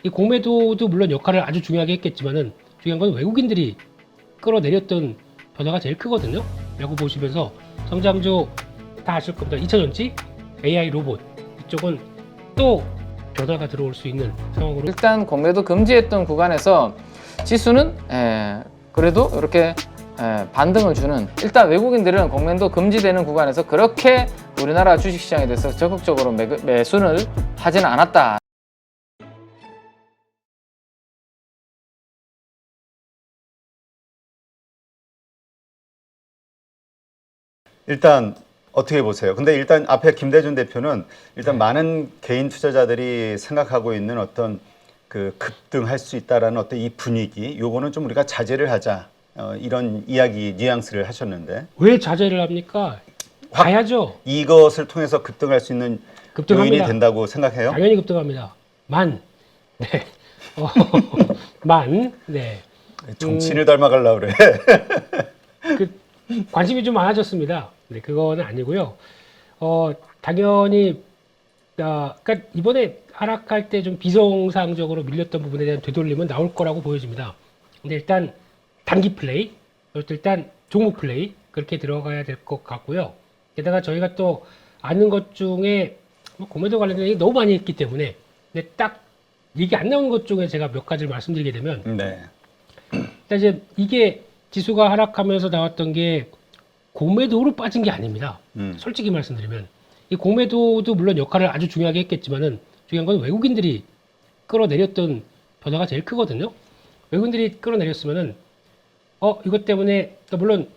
이 공매도도 물론 역할을 아주 중요하게 했겠지만은 중요한 건 외국인들이 끌어내렸던 변화가 제일 크거든요. 라고 보시면서 성장주 다 아실 겁니다. 2차전지, AI 로봇 이쪽은 또 변화가 들어올 수 있는 상황으로 일단 공매도 금지했던 구간에서 지수는 그래도 이렇게 반등을 주는, 일단 외국인들은 공매도 금지되는 구간에서 그렇게 우리나라 주식시장에 대해서 적극적으로 매수를 하지는 않았다. 일단 어떻게 보세요? 근데 일단 앞에 김대중 대표는 일단 많은 개인 투자자들이 생각하고 있는 어떤 그 급등할 수 있다라는 어떤 이 분위기, 요거는 좀 우리가 자제를 하자, 이런 이야기 뉘앙스를 하셨는데 왜 자제를 합니까? 가야죠. 이것을 통해서 급등할 수 있는 급등합니다. 요인이 된다고 생각해요? 당연히 급등합니다. 네. 어, 네. 정치인을 닮아가려고 그래. 그 관심이 좀 많아졌습니다. 네, 그거는 아니고요. 당연히, 그러니까 이번에 하락할 때 좀 비정상적으로 밀렸던 부분에 대한 되돌림은 나올 거라고 보여집니다. 근데 일단 단기 플레이, 그리고 일단 종목 플레이 그렇게 들어가야 될 것 같고요. 게다가 저희가 또 아는 것 중에 공매도 관련된 얘기 너무 많이 했기 때문에, 근데 딱 얘기 안 나온 것 중에 제가 몇 가지를 말씀드리게 되면, 네. 일단 이제 이게 지수가 하락하면서 나왔던 게 공매도로 빠진 게 아닙니다. 솔직히 말씀드리면 이 공매도도 물론 역할을 아주 중요하게 했겠지만은 중요한 건 외국인들이 끌어내렸던 변화가 제일 크거든요. 외국인들이 끌어내렸으면은 이것 때문에 물론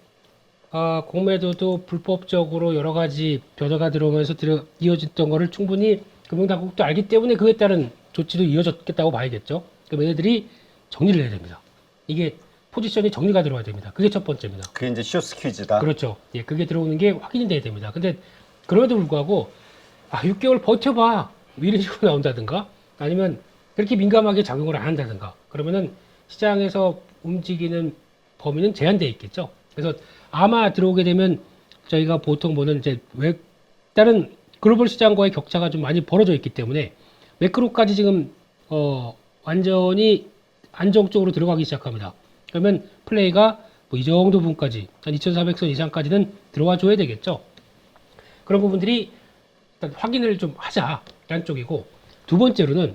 공매도도 불법적으로 여러 가지 변화가 들어오면서 이어졌던 거를 충분히 금융당국도 알기 때문에 그에 따른 조치도 이어졌겠다고 봐야겠죠. 그럼 얘네들이 정리를 해야 됩니다. 이게 포지션이 정리가 들어와야 됩니다. 그게 첫 번째입니다. 그게 이제 쇼스 퀴즈다. 그렇죠. 예, 그게 들어오는 게 확인이 돼야 됩니다. 근데 그럼에도 불구하고 6개월 버텨봐 뭐 이런 식으로 나온다든가 아니면 그렇게 민감하게 작용을 안 한다든가 그러면은 시장에서 움직이는 범위는 제한되어 있겠죠. 그래서 아마 들어오게 되면 저희가 보통 보는 이제 다른 글로벌 시장과의 격차가 좀 많이 벌어져 있기 때문에 매크로까지 지금 완전히 안정적으로 들어가기 시작합니다. 그러면 플레이가 뭐 이 정도 부분까지 한 2,400선 이상까지는 들어와 줘야 되겠죠. 그런 부분들이 일단 확인을 좀 하자라는 쪽이고, 두 번째로는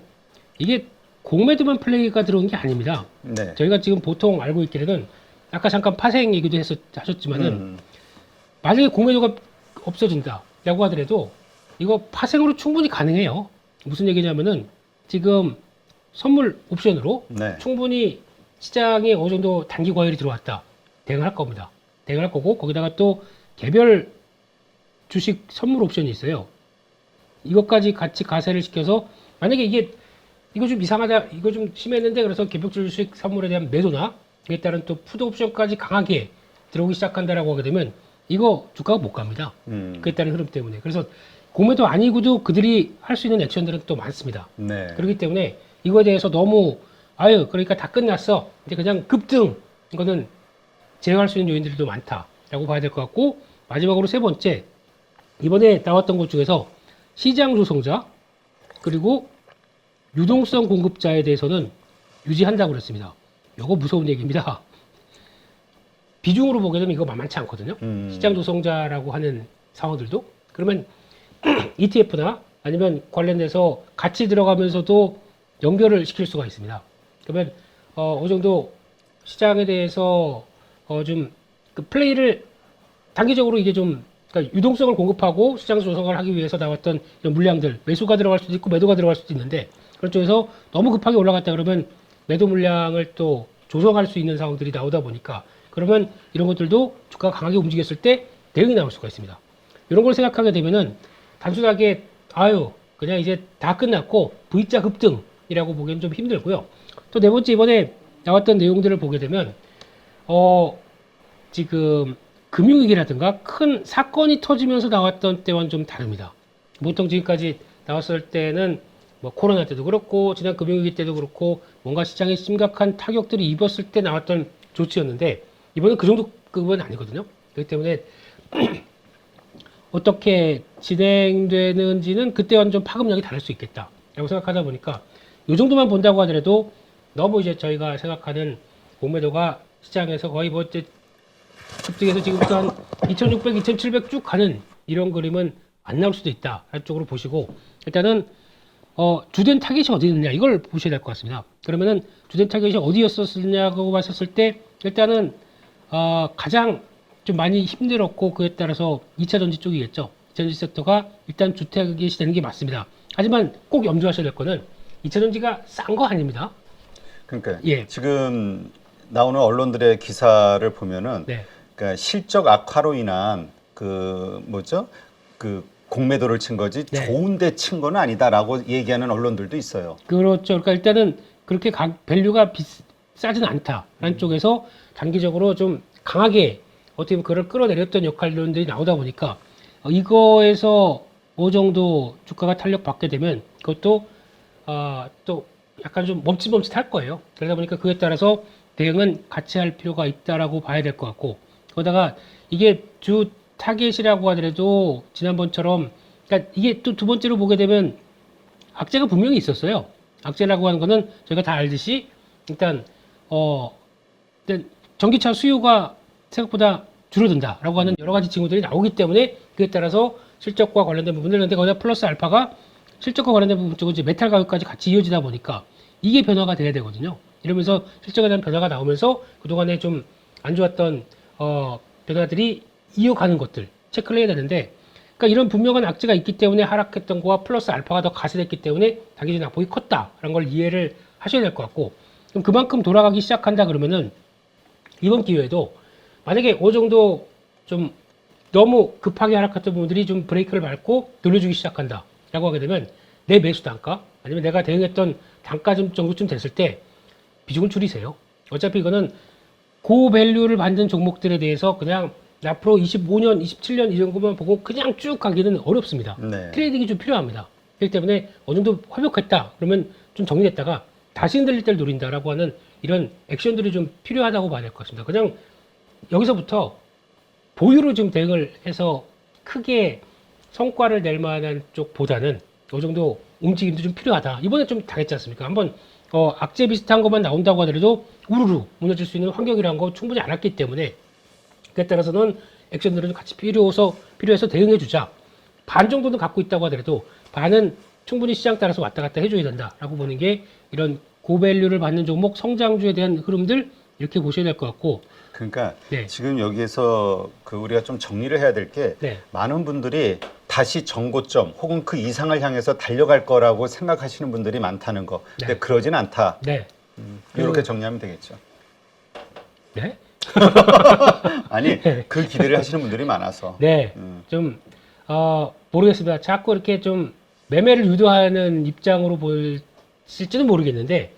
이게 공매도만 플레이가 들어온 게 아닙니다. 네. 저희가 지금 보통 알고 있기로는 아까 잠깐 파생 얘기도 하셨지만은 만약에 공매도가 없어진다라고 하더라도 이거 파생으로 충분히 가능해요. 무슨 얘기냐면은 지금 선물 옵션으로 네. 충분히 시장에 어느 정도 단기 과열이 들어왔다. 대응할 겁니다. 대응할 거고 거기다가 또 개별 주식 선물 옵션이 있어요. 이것까지 같이 가세를 시켜서 만약에 이거 좀 이상하다, 이거 좀 심했는데 그래서 개별 주식 선물에 대한 매도나 이에 따른 또 푸드 옵션까지 강하게 들어오기 시작한다라고 하게 되면 이거 주가가 못 갑니다. 그에 따른 흐름 때문에. 그래서 공매도 아니고도 그들이 할 수 있는 액션들은 또 많습니다. 네. 그렇기 때문에 이거에 대해서 너무 그러니까 다 끝났어. 이제 그냥 급등 이거는 제어할 수 있는 요인들도 많다라고 봐야 될 것 같고, 마지막으로 세 번째, 이번에 나왔던 것 중에서 시장 조성자 그리고 유동성 공급자에 대해서는 유지한다고 그랬습니다. 이거 무서운 얘기입니다. 비중으로 보게 되면 이거 만만치 않거든요. 시장 조성자라고 하는 상황들도. 그러면 ETF나 아니면 관련돼서 같이 들어가면서도 연결을 시킬 수가 있습니다. 그러면 어느 정도 시장에 대해서 좀 그 플레이를 단기적으로 이게 좀 그러니까 유동성을 공급하고 시장 조성을 하기 위해서 나왔던 이런 물량들, 매수가 들어갈 수도 있고 매도가 들어갈 수도 있는데 그런 쪽에서 너무 급하게 올라갔다 그러면 매도 물량을 또 조성할 수 있는 상황들이 나오다 보니까 그러면 이런 것들도 주가가 강하게 움직였을 때 대응이 나올 수가 있습니다. 이런 걸 생각하게 되면은 단순하게 그냥 이제 다 끝났고 V자 급등이라고 보기엔 좀 힘들고요. 또 네 번째, 이번에 나왔던 내용들을 보게 되면 지금 금융위기라든가 큰 사건이 터지면서 나왔던 때와는 좀 다릅니다. 보통 지금까지 나왔을 때는 뭐 코로나 때도 그렇고 지난 금융위기 때도 그렇고 뭔가 시장에 심각한 타격들이 입었을 때 나왔던 조치였는데 이번엔 그 정도급은 아니거든요. 그렇기 때문에 어떻게 진행되는지는 그때와는 좀 파급력이 다를 수 있겠다라고 생각하다 보니까 이 정도만 본다고 하더라도 너무 이제 저희가 생각하는 공매도가 시장에서 거의 뭐 이제 급등해서 지금부터 한 2,600, 2,700 쭉 가는 이런 그림은 안 나올 수도 있다. 라는 쪽으로 보시고 일단은 주된 타겟이 어디 있느냐 이걸 보셔야 될 것 같습니다. 그러면은 주된 타겟이 어디였었느냐고 봤었을 때 일단은 가장 좀 많이 힘들었고 그에 따라서 2차 전지 쪽이겠죠. 2차 전지 섹터가 일단 주택이 되는 게 맞습니다. 하지만 꼭 염두하셔야 될 거는 2차 전지가 싼 거 아닙니다. 그러니까 예. 지금 나오는 언론들의 기사를 보면은 네. 그러니까 실적 악화로 인한 그 뭐죠? 그 공매도를 친 거지 네. 좋은데 친 건 아니다라고 얘기하는 언론들도 있어요. 그렇죠. 그러니까 일단은 그렇게 밸류가 싸진 않다라는 쪽에서 단기적으로 좀 강하게 어떻게 보면 그걸 끌어내렸던 역할론들이 나오다 보니까 이거에서 어느 정도 주가가 탄력받게 되면 그것도 또 약간 좀 멈칫멈칫할 거예요. 그러다 보니까 그에 따라서 대응은 같이 할 필요가 있다라고 봐야 될 것 같고 거기다가 이게 주 타겟이라고 하더라도 지난번처럼 그러니까 이게 또 두 번째로 보게 되면 악재가 분명히 있었어요. 악재라고 하는 거는 저희가 다 알듯이 일단 전기차 수요가 생각보다 줄어든다라고 하는 여러 가지 징후들이 나오기 때문에 그에 따라서 실적과 관련된 부분들 근데 거기다 플러스 알파가 실적과 관련된 부분 쪽은 이제 메탈 가격까지 같이 이어지다 보니까 이게 변화가 돼야 되거든요. 이러면서 실적에 대한 변화가 나오면서 그동안에 좀 안 좋았던 변화들이 이어가는 것들 체크를 해야 되는데 그러니까 이런 분명한 악재가 있기 때문에 하락했던 거와 플러스 알파가 더 가세됐기 때문에 단기적인 낙폭이 컸다라는 걸 이해를 하셔야 될 것 같고 그럼 그만큼 돌아가기 시작한다 그러면은 이번 기회에도 만약에 어느 정도 좀 너무 급하게 하락했던 부분들이 좀 브레이크를 밟고 돌려주기 시작한다 라고 하게 되면 내 매수 단가 아니면 내가 대응했던 단가 정도쯤 됐을 때 비중을 줄이세요. 어차피 이거는 고밸류를 만든 종목들에 대해서 그냥 앞으로 25년, 27년 이 정도만 보고 그냥 쭉 가기는 어렵습니다. 네. 트레이딩이 좀 필요합니다. 그렇기 때문에 어느 정도 회복했다 그러면 좀 정리됐다가 다시 흔들릴 때를 노린다라고 하는 이런 액션들이 좀 필요하다고 봐야 될 것 같습니다. 그냥 여기서부터 보유로 지금 대응을 해서 크게 성과를 낼 만한 쪽보다는 어느 정도 움직임도 좀 필요하다. 이번에 좀 당했지 않습니까? 한번 악재 비슷한 것만 나온다고 하더라도 우르르 무너질 수 있는 환경이라는 거 충분히 알았기 때문에 그에 따라서는 액션들을 같이 필요해서 대응해주자. 반 정도는 갖고 있다고 하더라도 반은 충분히 시장 따라서 왔다 갔다 해줘야 된다라고 보는 게 이런 고밸류를 받는 종목 성장주에 대한 흐름들 이렇게 보셔야 될 것 같고 그러니까 네. 지금 여기에서 그 우리가 좀 정리를 해야 될 게 네. 많은 분들이 다시 정고점 혹은 그 이상을 향해서 달려갈 거라고 생각하시는 분들이 많다는 거. 근데 네. 그러진 않다. 네. 이렇게 정리하면 되겠죠. 네. 아니 그 기대를 하시는 분들이 많아서. 네. 좀 모르겠습니다. 자꾸 이렇게 좀 매매를 유도하는 입장으로 보실지는 모르겠는데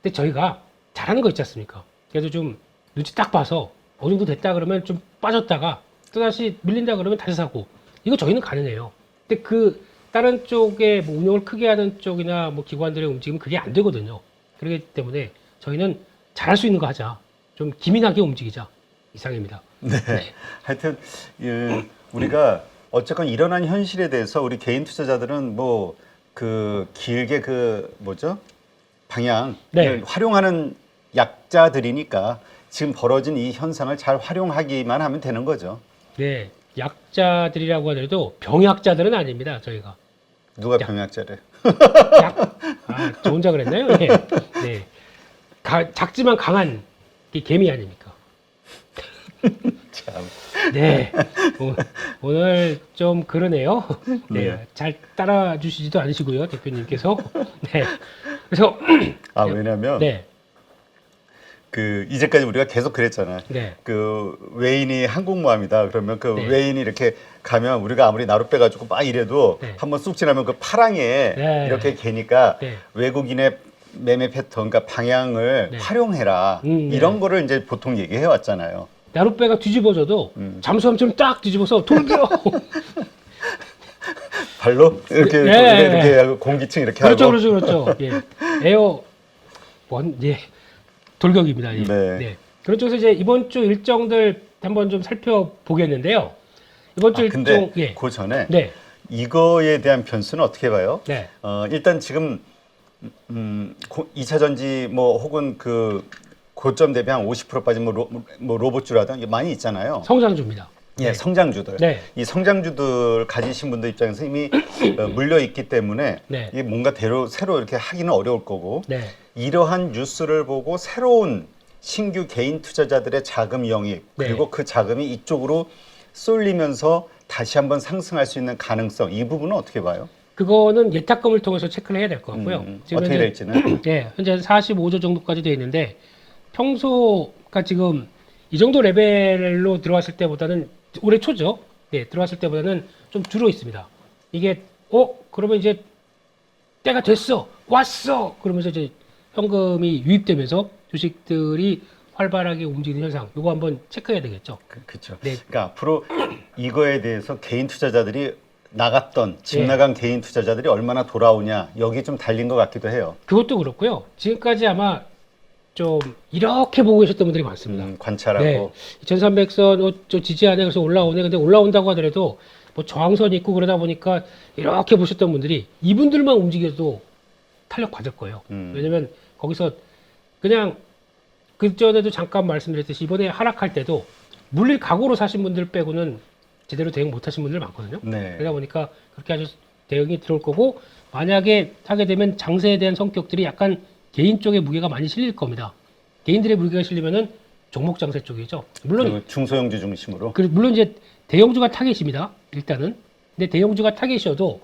근데 저희가 잘하는 거 있지 않습니까? 그래도 좀 눈치 딱 봐서 어느 정도 됐다 그러면 좀 빠졌다가 또다시 밀린다 그러면 다시 사고 이거 저희는 가능해요. 근데 그 다른 쪽에 뭐 운영을 크게 하는 쪽이나 뭐 기관들의 움직임은 그게 안 되거든요. 그렇기 때문에 저희는 잘할 수 있는 거 하자. 좀 기민하게 움직이자. 이상입니다. 네. 하여튼 우리가 어쨌건 일어난 현실에 대해서 우리 개인 투자자들은 뭐 그 길게 그 뭐죠? 방향을 네. 활용하는 약자들이니까 지금 벌어진 이 현상을 잘 활용하기만 하면 되는 거죠. 네. 약자들이라고 하더라도 병약자들은 아닙니다. 저희가. 누가 병약자래? 저 혼자 그랬나요? 네. 네. 작지만 강한 게 개미 아닙니까? 참. 네. 오늘 좀 그러네요. 네. 네. 잘 따라주시지도 않으시고요, 대표님께서. 네. 그래서, 왜냐면 네. 그 이제까지 우리가 계속 그랬잖아요. 네. 그 외인이 한국모함이다. 그러면 그 네. 외인이 이렇게 가면 우리가 아무리 나루 빼가지고 막 이래도 네. 한번 쑥 지나면 그 파랑에 네. 이렇게 개니까 네. 외국인의 매매 패턴, 그러니까 방향을 네. 활용해라. 네. 이런 거를 이제 보통 얘기해 왔잖아요. 나룻배가 뒤집어져도 잠수함처럼 딱 뒤집어서 돌려. 발로 이렇게 네. 이렇게 하고 공기층 이렇게 그렇죠, 하고. 그렇죠. 예. 에어 예. 돌격입니다. 예. 네. 네. 그런 쪽에서 이제 이번 주 일정들 한번 좀 살펴보겠는데요. 이번 주 근데 일정 예. 그 전에 네. 이거에 대한 변수는 어떻게 봐요? 네. 일단 지금 2차 전지 뭐 혹은 그 고점 대비 한 50% 빠진 뭐 로봇주라든 많이 있잖아요. 성장주입니다. 예, 성장주들. 네. 이 성장주들 가지신 분들 입장에서 이미 물려 있기 때문에 네. 이게 뭔가 새로 이렇게 하기는 어려울 거고 네. 이러한 뉴스를 보고 새로운 신규 개인 투자자들의 자금 영입 네. 그리고 그 자금이 이쪽으로 쏠리면서 다시 한번 상승할 수 있는 가능성 이 부분은 어떻게 봐요? 그거는 예탁금을 통해서 체크를 해야 될 것 같고요. 지금 어떻게 현재, 될지는 네, 현재 45조 정도까지 되어 있는데 평소가 지금 이 정도 레벨로 들어왔을 때보다는 올해 초죠. 네, 들어왔을 때보다는 좀 줄어 있습니다. 이게 그러면 이제 때가 됐어, 왔어. 그러면서 이제 현금이 유입되면서 주식들이 활발하게 움직이는 현상. 이거 한번 체크해야 되겠죠. 그렇죠. 네. 그러니까 앞으로 이거에 대해서 개인 투자자들이 나갔던 집 예. 나간 개인 투자자들이 얼마나 돌아오냐 여기 좀 달린 것 같기도 해요. 그것도 그렇고요. 지금까지 아마 좀 이렇게 보고 계셨던 분들이 많습니다. 관찰하고 네. 2300선 저 지지하네 그래서 올라오네. 근데 올라온다고 하더라도 뭐 저항선 있고 그러다 보니까 이렇게 보셨던 분들이 이분들만 움직여도 탄력 받을 거예요. 왜냐면 거기서 그냥 그전에도 잠깐 말씀드렸듯이 이번에 하락할 때도 물릴 각오로 사신 분들 빼고는 제대로 대응 못 하신 분들 많거든요. 네. 그러다 보니까 그렇게 아주 대응이 들어올 거고 만약에 하게 되면 장세에 대한 성격들이 약간 개인 쪽에 무게가 많이 실릴 겁니다. 개인들의 무게가 실리면은 종목 장세 쪽이죠. 물론 그리고 중소형주 중심으로 물론 이제 대형주가 타겟입니다. 일단은. 근데 대형주가 타겟이어도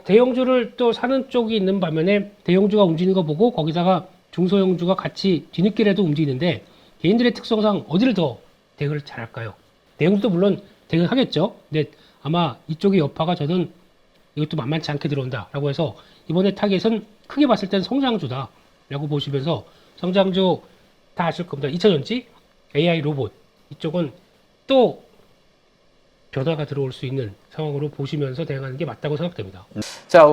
대형주를 또 사는 쪽이 있는 반면에 대형주가 움직이는 거 보고 거기다가 중소형주가 같이 뒤늦게라도 움직이는데 개인들의 특성상 어디를 더 대응을 잘할까요? 대형주도 물론 대응하겠죠. 근데 아마 이쪽의 여파가 저는 이것도 만만치 않게 들어온다라고 해서 이번에 타겟은 크게 봤을 땐 성장주다라고 보시면서 성장주 다 아실 겁니다. 2차전지, AI 로봇 이쪽은 또 변화가 들어올 수 있는 상황으로 보시면서 대응하는 게 맞다고 생각됩니다. 자,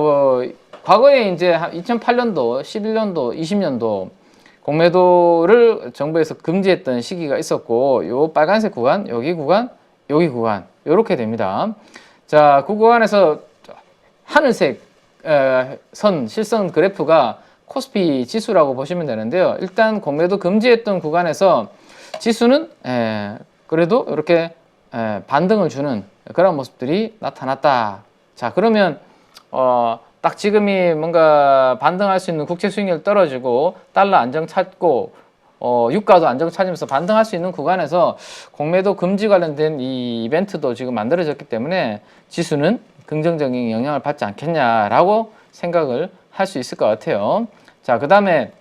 과거에 이제 2008년도, 11년도, 20년도 공매도를 정부에서 금지했던 시기가 있었고, 요 빨간색 구간, 여기 구간, 여기 구간, 요렇게 됩니다. 자, 그 구간에서 하늘색 실선 그래프가 코스피 지수라고 보시면 되는데요. 일단 공매도 금지했던 구간에서 지수는 그래도 이렇게 반등을 주는 그런 모습들이 나타났다. 자, 그러면 딱 지금이 뭔가 반등할 수 있는 국채 수익률 떨어지고 달러 안정 찾고 유가도 안정 찾으면서 반등할 수 있는 구간에서 공매도 금지 관련된 이 이벤트도 지금 만들어졌기 때문에 지수는 긍정적인 영향을 받지 않겠냐라고 생각을 할 수 있을 것 같아요. 자, 그 다음에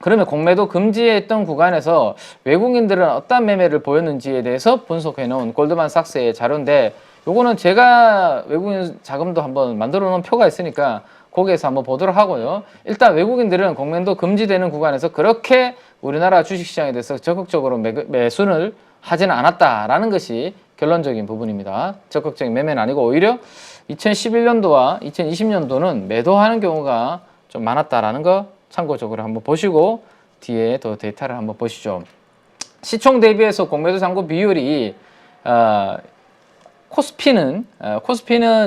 그러면 공매도 금지했던 구간에서 외국인들은 어떤 매매를 보였는지에 대해서 분석해 놓은 골드만삭스의 자료인데 요거는 제가 외국인 자금도 한번 만들어 놓은 표가 있으니까 거기에서 한번 보도록 하고요. 일단 외국인들은 공매도 금지되는 구간에서 그렇게 우리나라 주식시장에 대해서 적극적으로 매수를 하지는 않았다라는 것이 결론적인 부분입니다. 적극적인 매매는 아니고 오히려 2011년도와 2020년도는 매도하는 경우가 좀 많았다라는 거 참고적으로 한번 보시고 뒤에 더 데이터를 한번 보시죠. 시총 대비해서 공매도 잔고 비율이 코스피는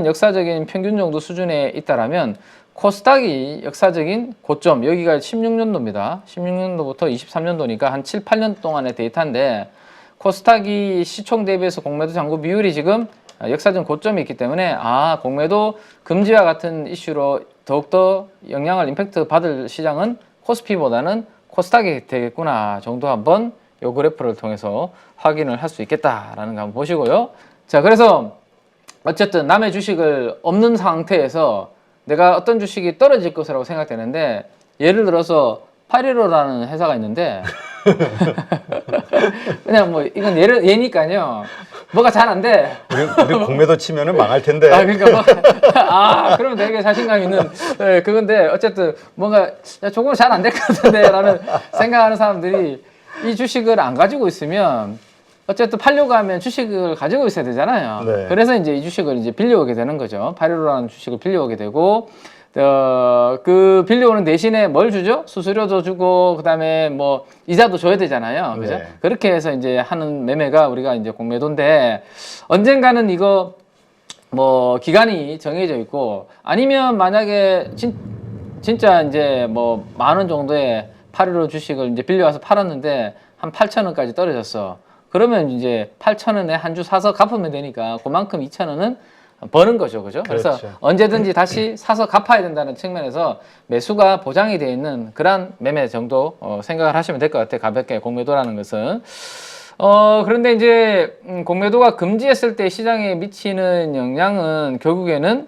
역사적인 평균 정도 수준에 있다라면 코스닥이 역사적인 고점 여기가 16년도입니다. 16년도부터 23년도니까 한 7, 8년 동안의 데이터인데 코스닥이 시총 대비해서 공매도 잔고 비율이 지금 역사적 고점이 있기 때문에 공매도 금지와 같은 이슈로 더욱더 영향을 임팩트 받을 시장은 코스피보다는 코스닥이 되겠구나 정도 한번 요 그래프를 통해서 확인을 할 수 있겠다라는 거 한번 보시고요. 자, 그래서 어쨌든 남의 주식을 없는 상태에서 내가 어떤 주식이 떨어질 것이라고 생각되는데 예를 들어서 815라는 회사가 있는데 그냥 뭐 이건 예니까요. 뭐가 잘 안 돼. 우리 공매도 치면은 망할 텐데. 그러니까 그러면 되게 자신감 있는 그건데 어쨌든 뭔가 조금 잘 안 될 것 같은데라는 생각하는 사람들이 이 주식을 안 가지고 있으면 어쨌든 팔려고 하면 주식을 가지고 있어야 되잖아요. 네. 그래서 이제 이 주식을 이제 빌려오게 되는 거죠. 815라는 주식을 빌려오게 되고 그 빌려오는 대신에 뭘 주죠? 수수료도 주고 그다음에 뭐 이자도 줘야 되잖아요. 그죠? 네. 그렇게 해서 이제 하는 매매가 우리가 이제 공매도인데 언젠가는 이거 뭐 기간이 정해져 있고 아니면 만약에 진짜 이제 뭐 10,000원 정도의 815 주식을 이제 빌려와서 팔았는데 한 8,000원까지 떨어졌어. 그러면 이제 8,000원에 한 주 사서 갚으면 되니까 그만큼 2,000원은 버는 거죠. 그죠? 그래서 그렇죠. 언제든지 다시 사서 갚아야 된다는 측면에서 매수가 보장이 되어 있는 그런 매매 정도 생각을 하시면 될 것 같아요. 가볍게 공매도라는 것은. 그런데 이제 공매도가 금지했을 때 시장에 미치는 영향은 결국에는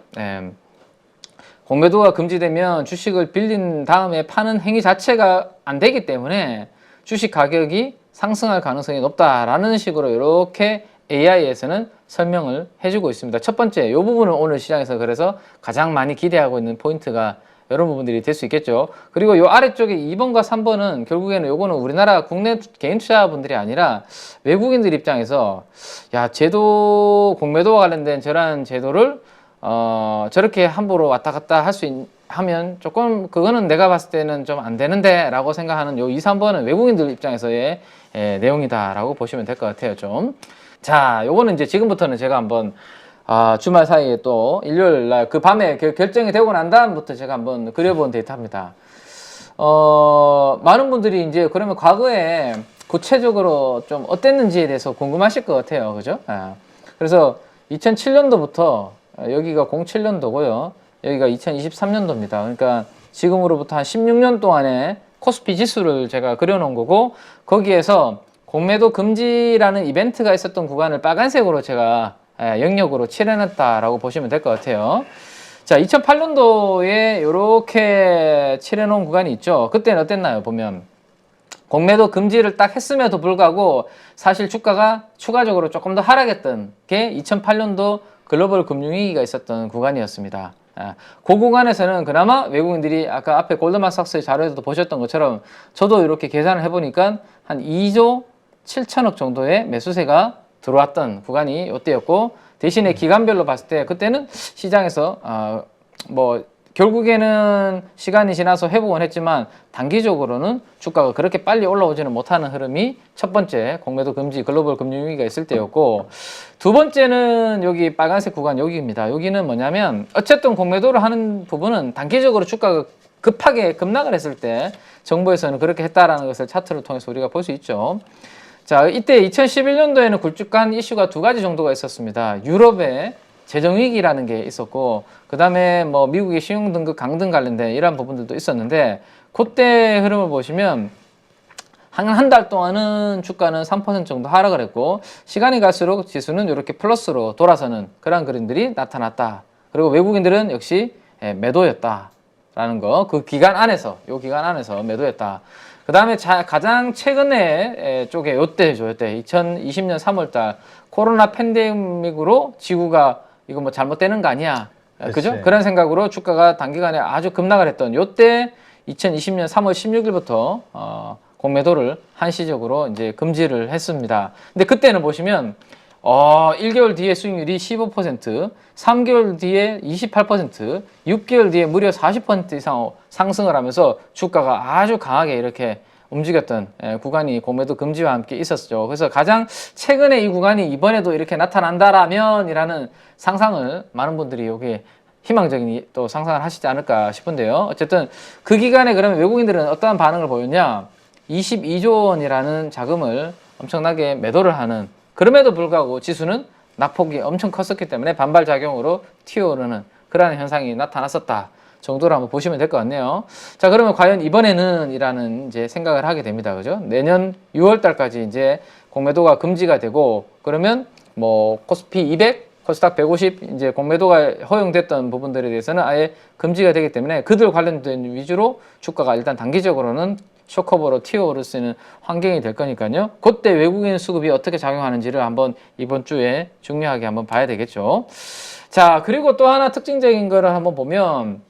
공매도가 금지되면 주식을 빌린 다음에 파는 행위 자체가 안 되기 때문에 주식 가격이 상승할 가능성이 높다라는 식으로 이렇게 AI에서는 설명을 해주고 있습니다. 첫 번째, 이 부분은 오늘 시장에서 그래서 가장 많이 기대하고 있는 포인트가 이런 부분들이 될 수 있겠죠. 그리고 이 아래쪽에 2번과 3번은 결국에는 요거는 우리나라 국내 개인 투자분들이 아니라 외국인들 입장에서 야, 제도, 공매도와 관련된 저런 제도를 저렇게 함부로 왔다 갔다 할 수 하면 조금 그거는 내가 봤을 때는 좀 안 되는데 라고 생각하는 요 2, 3번은 외국인들 입장에서의 내용이다 라고 보시면 될 것 같아요. 좀. 자, 요거는 이제 지금부터는 제가 한번 주말 사이에 또 일요일 날 그 밤에 결정이 되고 난 다음부터 제가 한번 그려본 데이터입니다. 많은 분들이 이제 그러면 과거에 구체적으로 좀 어땠는지에 대해서 궁금하실 것 같아요. 그죠? 그래서 2007년도부터 여기가 07년도고요. 여기가 2023년도입니다. 그러니까 지금으로부터 한 16년 동안의 코스피 지수를 제가 그려놓은 거고 거기에서 공매도 금지라는 이벤트가 있었던 구간을 빨간색으로 제가 영역으로 칠해놨다라고 보시면 될 것 같아요. 자, 2008년도에 이렇게 칠해놓은 구간이 있죠. 그때는 어땠나요? 보면 공매도 금지를 딱 했음에도 불구하고 사실 주가가 추가적으로 조금 더 하락했던 게 2008년도 글로벌 금융위기가 있었던 구간이었습니다. 그 구간에서는 그나마 외국인들이 아까 앞에 골드만삭스의 자료에서도 보셨던 것처럼 저도 이렇게 계산을 해보니까 한 2조 7천억 정도의 매수세가 들어왔던 구간이 이때였고 대신에 기간별로 봤을 때 그때는 시장에서 뭐 결국에는 시간이 지나서 회복은 했지만 단기적으로는 주가가 그렇게 빨리 올라오지는 못하는 흐름이 첫 번째 공매도 금지 글로벌 금융위기가 있을 때였고 두 번째는 여기 빨간색 구간 여기입니다. 여기는 뭐냐면 어쨌든 공매도를 하는 부분은 단기적으로 주가가 급하게 급락을 했을 때 정부에서는 그렇게 했다라는 것을 차트를 통해서 우리가 볼 수 있죠. 자, 이때 2011년도에는 굵직한 이슈가 두 가지 정도가 있었습니다. 유럽의 재정위기라는 게 있었고 그 다음에 뭐 미국의 신용등급 강등 관련된 이러한 부분들도 있었는데 그때 흐름을 보시면 한 달 동안은 주가는 3% 정도 하락을 했고 시간이 갈수록 지수는 이렇게 플러스로 돌아서는 그런 그림들이 나타났다. 그리고 외국인들은 역시 매도였다라는 거. 그 기간 안에서 매도였다. 그 다음에 가장 최근에 쪽에 요때죠. 요때 2020년 3월달 코로나 팬데믹으로 지구가 이거 뭐 잘못되는 거 아니야. 그죠? 그런 생각으로 주가가 단기간에 아주 급락을 했던 요때 2020년 3월 16일부터 공매도를 한시적으로 이제 금지를 했습니다. 근데 그때는 보시면 1개월 뒤에 수익률이 15%, 3개월 뒤에 28%, 6개월 뒤에 무려 40% 이상 상승을 하면서 주가가 아주 강하게 이렇게 움직였던 구간이 공매도 금지와 함께 있었죠. 그래서 가장 최근에 이 구간이 이번에도 이렇게 나타난다라면 이라는 상상을 많은 분들이 여기에 희망적인 또 상상을 하시지 않을까 싶은데요. 어쨌든 그 기간에 그러면 외국인들은 어떠한 반응을 보였냐? 22조 원이라는 자금을 엄청나게 매도를 하는 그럼에도 불구하고 지수는 낙폭이 엄청 컸었기 때문에 반발작용으로 튀어오르는 그러한 현상이 나타났었다 정도로 한번 보시면 될 것 같네요. 자, 그러면 과연 이번에는 이라는 이제 생각을 하게 됩니다. 그죠? 내년 6월 달까지 이제 공매도가 금지가 되고 그러면 뭐 코스피 200, 코스닥 150 이제 공매도가 허용됐던 부분들에 대해서는 아예 금지가 되기 때문에 그들 관련된 위주로 주가가 일단 단기적으로는 쇼커버로 튀어오를 수 있는 환경이 될 거니까요. 그때 외국인 수급이 어떻게 작용하는지를 한번 이번 주에 중요하게 한번 봐야 되겠죠. 자, 그리고 또 하나 특징적인 거를 한번 보면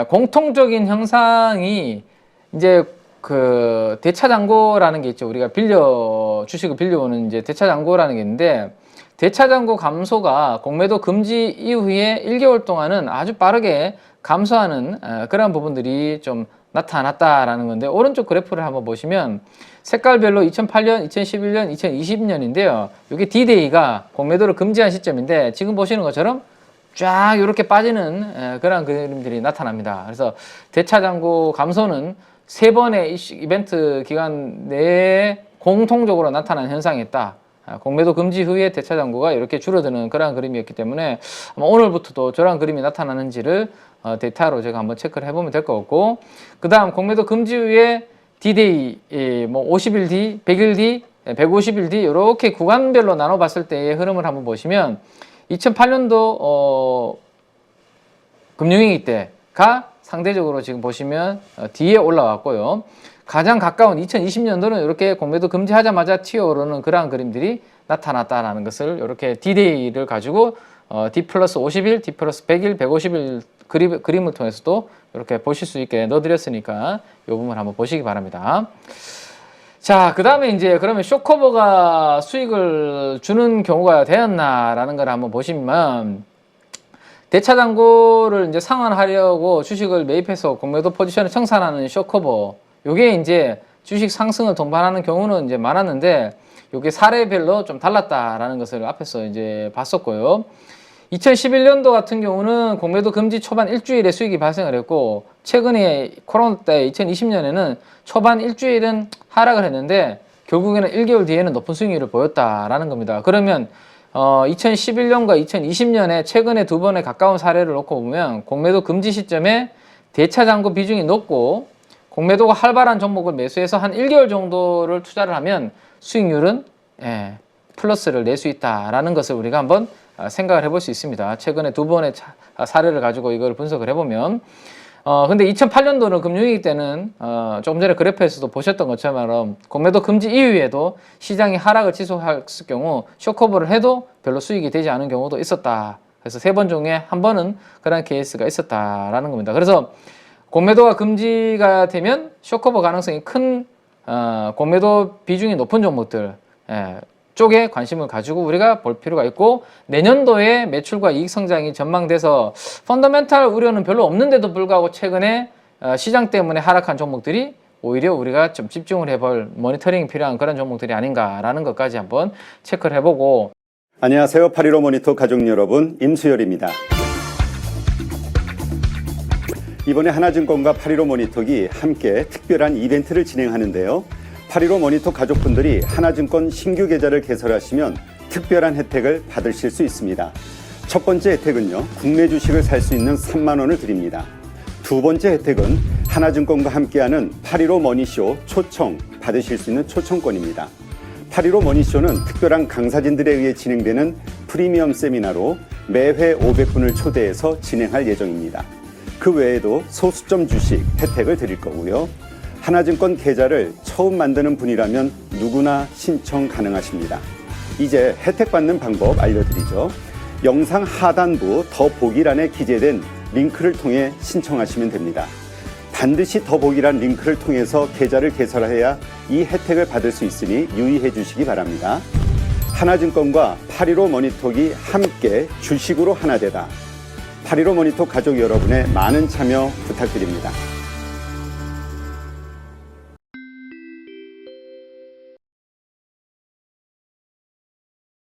공통적인 형상이 이제 그 대차장고라는 게 있죠. 우리가 주식을 빌려오는 이제 대차장고라는 게 있는데 대차장고 감소가 공매도 금지 이후에 1개월 동안은 아주 빠르게 감소하는 그런 부분들이 좀 나타났다라는 건데 오른쪽 그래프를 한번 보시면 색깔별로 2008년, 2011년, 2020년인데요. 이게 D-Day가 공매도를 금지한 시점인데 지금 보시는 것처럼 쫙 이렇게 빠지는 그런 그림들이 나타납니다. 그래서 대차장고 감소는 3번의 이벤트 기간 내에 공통적으로 나타난 현상이 있다. 공매도 금지 후에 대차장고가 이렇게 줄어드는 그러한 그림이었기 때문에 아마 오늘부터도 저런 그림이 나타나는지를 데이터로 제가 한번 체크를 해보면 될 것 같고, 그 다음 공매도 금지 후에 D-Day, 뭐 50일 뒤, 100일 뒤, 150일 뒤 이렇게 구간별로 나눠봤을 때의 흐름을 한번 보시면 2008년도 금융위기 때가 상대적으로 지금 보시면 뒤에 올라왔고요. 가장 가까운 2020년도는 이렇게 공매도 금지하자마자 튀어오르는 그러한 그림들이 나타났다는 것을 이렇게 D-Day를 가지고 D 플러스 50일, D 플러스 100일, 150일 그림을 통해서도 이렇게 보실 수 있게 넣어드렸으니까 이 부분 한번 보시기 바랍니다. 자, 그 다음에 이제 그러면 쇼커버가 수익을 주는 경우가 되었나라는 걸 한번 보시면, 대차장고를 이제 상환하려고 주식을 매입해서 공매도 포지션을 청산하는 쇼커버, 요게 이제 주식 상승을 동반하는 경우는 이제 많았는데, 요게 사례별로 좀 달랐다라는 것을 앞에서 이제 봤었고요. 2011년도 같은 경우는 공매도 금지 초반 일주일에 수익이 발생을 했고, 최근에 코로나 때 2020년에는 초반 일주일은 하락을 했는데 결국에는 1개월 뒤에는 높은 수익률을 보였다라는 겁니다. 그러면 2011년과 2020년에 최근에 2번에 가까운 사례를 놓고 보면 공매도 금지 시점에 대차장고 비중이 높고 공매도가 활발한 종목을 매수해서 한 1개월 정도를 투자를 하면 수익률은 플러스를 낼 수 있다라는 것을 우리가 한번 생각을 해볼 수 있습니다. 최근에 2번의 사례를 가지고 이걸 분석을 해보면, 근데 2008년도는 금융위기 때는 조금 전에 그래프에서도 보셨던 것처럼 공매도 금지 이후에도 시장이 하락을 지속했을 경우 쇼커버를 해도 별로 수익이 되지 않은 경우도 있었다. 그래서 3번 중에 1번은 그런 케이스가 있었다라는 겁니다. 그래서 공매도가 금지가 되면 쇼커버 가능성이 큰 공매도 비중이 높은 종목들 쪽에 관심을 가지고 우리가 볼 필요가 있고, 내년도에 매출과 이익 성장이 전망돼서 펀더멘탈 우려는 별로 없는데도 불구하고 최근에 시장 때문에 하락한 종목들이 오히려 우리가 좀 집중을 해볼 모니터링이 필요한 그런 종목들이 아닌가라는 것까지 한번 체크를 해보고. 안녕하세요. 815 모니터 가족 여러분, 임수열입니다. 이번에 하나증권과 815 모니터기 함께 특별한 이벤트를 진행하는데요. 815 모니터 가족분들이 하나증권 신규 계좌를 개설하시면 특별한 혜택을 받으실 수 있습니다. 첫 번째 혜택은요, 국내 주식을 살 수 있는 3만 원을 드립니다. 두 번째 혜택은 하나증권과 함께하는 815 머니쇼 초청 받으실 수 있는 초청권입니다. 815 머니쇼는 특별한 강사진들에 의해 진행되는 프리미엄 세미나로 매회 500분을 초대해서 진행할 예정입니다. 그 외에도 소수점 주식 혜택을 드릴 거고요. 하나증권 계좌를 처음 만드는 분이라면 누구나 신청 가능하십니다. 이제 혜택 받는 방법 알려드리죠. 영상 하단부 더보기란에 기재된 링크를 통해 신청하시면 됩니다. 반드시 더보기란 링크를 통해서 계좌를 개설해야 이 혜택을 받을 수 있으니 유의해 주시기 바랍니다. 하나증권과 815 모니터기 함께 주식으로 하나 되다. 815 모니터 가족 여러분의 많은 참여 부탁드립니다.